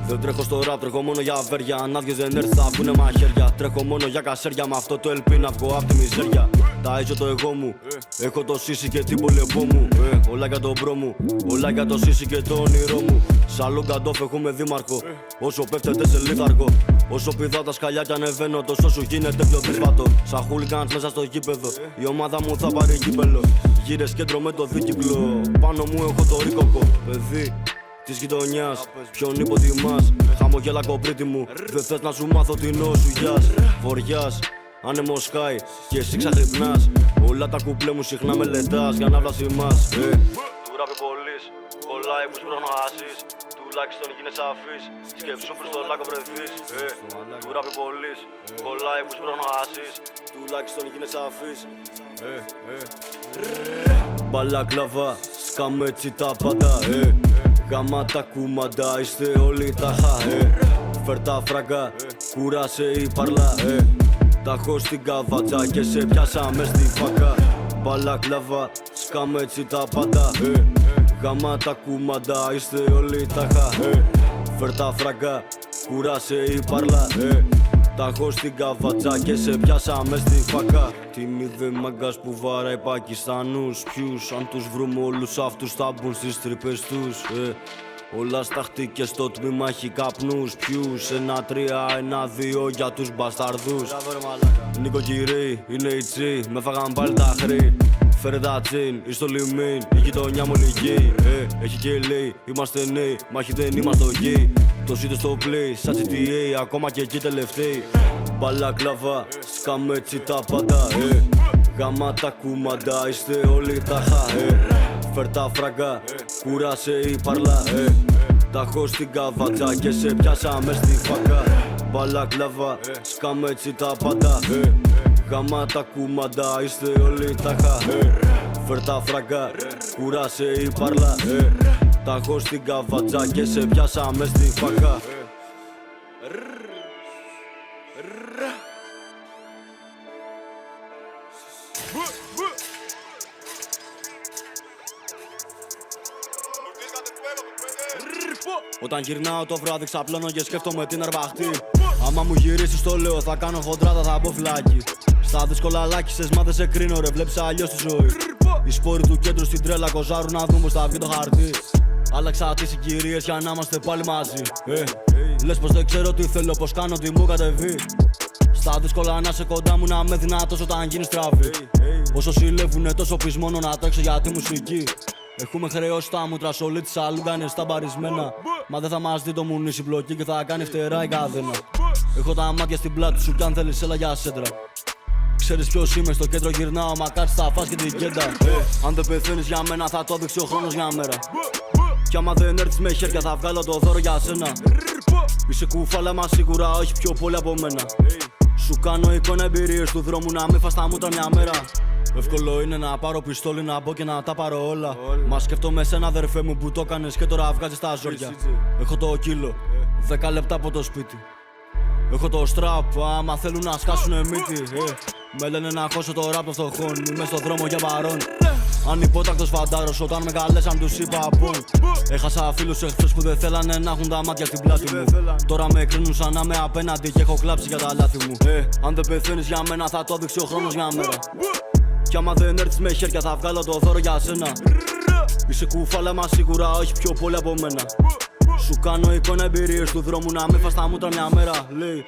Δεν τρέχω στο ραπ, τρέχω μόνο για αβέρια. Ανάδυες δεν έρθει, θα βγουνε μαχαίρια. Τρέχω μόνο για κασέρια, με αυτό το LP να βγω απ' τη μιζέρια. Ταΐζω το εγώ μου, έχω το σύσι και την πολεμπό μου. Όλα για τον μπρο μου, όλα για το σύσι και το όνειρό μου. Σαλόν καντόφ έχουμε δήμαρχο, όσο πέφτετε σε λίθαργο. Όσο πηδάω τα σκαλιά κι ανεβαίνω, τόσο σου γίνεται πιο δύσβατο. Σαν χούλιγκαντς μέσα στο γήπεδο, η ομάδα μου θα πάρει γήπεδο. Γύρες κέντρο με το δίκυκλο, πάνω μου έχω το ρίκοκο. Παιδί της γειτονιάς, ποιον υποτιμάς. Χαμογέλα κοπρίτη μου, δεν θες να σου μάθω την νόσου γιας. Βοριάς, άνεμος χάι και εσύ ξαχρυπνάς. Όλα τα κουπλέ μου συχνά μελετάς για να βλασιμάς. Του ράπει πολύς, κολλάει που σπρώχνω ασείς. Τουλάχιστον γίνεσαι αφής, σκέψου προς το λάκκο βρεθείς. Του ράπει πολύς, κολλάει που σπρώχνω ασείς. Τουλάχιστον γίνεσαι αφής. Μπαλακλαβά, σκάμε έτσι τα πάντα. Γάμα τα κουμαντά, είστε όλοι τα χα. Φέρ τα φράγκα, κούρασε η παρλά. Τα έχω στην καβατζά και σε πιάσα μες στη φακά. Μπαλακλαβά, σκάμε έτσι τα πάντα. Γάμα τα κουμαντά, είστε όλοι τα χα. Φέρ τα φράγκα, κούρασε η παρλά. Τα έχω στην καβατζά και σε πιάσα μες στη φακά. Την είδε μαγκάς που βάράει Πακιστανούς. Ποιους, αν τους βρούμε όλους αυτούς θα μπουν στις τρύπες τους. Όλα σταχτήκε στο τμήμα έχει καπνούς. Ποιους, 1-3, 1-2 για τους μπασταρδούς. Νοικοκυρί, είναι η τσι, με φάγαν πάλι τα χρή. Φέρε τα τσιν, είσαι στο λιμίν, η γειτονιά μου λυγεί. Έχει και λέει, είμαστε νέοι, μάχη δεν είμαστε γη. Το ζείτε στο play, σαν GTA, ακόμα και εκεί τελευταίοι. Μπαλακλαβά, σκάμε έτσι τα πάντα. Γάμα τα κουμαντά, είστε όλοι τα χα. Φέρ τα φράγκα, κούρασε η παρλά. Τα έχω στην καβατζά και σε πιάσα μες στη φακά. Μπαλακλαβά, σκάμε έτσι τα πάντα. Γάμα τα κουμαντά, είστε όλοι τα χα. Φέρ τα φράγκα, κούρασε η παρλά. Τα έχω στην καβατζά και σε πιάσα μες στη φακά. Όταν γυρνάω το βράδυ ξαπλώνω και σκέφτομαι την αρπαχτή. Άμα μου γυρίσεις το λέω θα κάνω χοντράτα, θα μπω φλάκι. Στα δύσκολα λάκησες μα δεν σε κρίνω ρε, βλέπεις αλλιώς τη ζωή. Οι σπόροι του κέντρου στην τρέλα κοζάρουν να δούμε πως θα βγει το χαρτί. Άλλαξα τις συγκυρίες για να είμαστε πάλι μαζί. Λες πως δεν ξέρω τι θέλω, πως κάνω τι μου κατεβεί. Στα δύσκολα να σε κοντά μου, να με δυνατός όταν γίνεις τραβή. Όσο συλλεύουνε τόσο πεις μόνο να τρέξω για τη μουσική. Έχουμε χρεώσει τα μούτρα, σολί της σαλούγκα είναι σταμπαρισμένα. Μα δεν θα μας δει το μουνί μπλοκή και θα κάνει φτερά η κάδενα. Έχω τα μάτια στην πλάτη σου κι αν θέλεις έλα για σέντρα. Ξέρεις ποιος είμαι, στο κέντρο γυρνάω, μα κάτσε θα φας και την κέντα. Αν δεν πεθαίνεις για μένα θα το δείξει ο χρόνος μια μέρα. Κι άμα δεν έρθεις με χέρια θα βγάλω το δώρο για σένα. Είσαι κουφάλα μα σίγουρα όχι πιο πολύ από μένα. Σου κάνω εικόνα εμπειρίες του δρόμου να μην φας τα μούτρα μια μέρα. Εύκολο είναι να πάρω πιστόλι, να μπω και να τα πάρω όλα. Μα σκέφτομαι σένα αδερφέ μου που το έκανες και τώρα βγάζεις τα ζόρια. Έχω το κιλο, 10 λεπτά από το σπίτι. Έχω το strap, άμα θέλουν να σκάσουνε μύτη. Με λένε να χώσω το ράπ των φτωχών, είμαι στο δρόμο για παρόν. Ανυπότακτος φαντάρος όταν με καλέσαν τους είπα πον. Έχασα φίλους εχθρούς που δεν θέλανε να έχουν τα μάτια στην πλάτη μου. Τώρα με κρίνουν σαν να είμαι απέναντι και έχω κλάψει για τα λάθη μου. Αν δεν πεθαίνεις για μένα θα το δείξει ο χρόνος μια μέρα. Κι άμα δεν έρθεις με χέρια θα βγάλω το δώρο για σένα. Είσαι κουφάλα μα σίγουρα όχι πιο πολύ από μένα. Σου κάνω εικόνα εμπειρίες του δρόμου να μην φας τα μούτρα μια μέρα. Λέει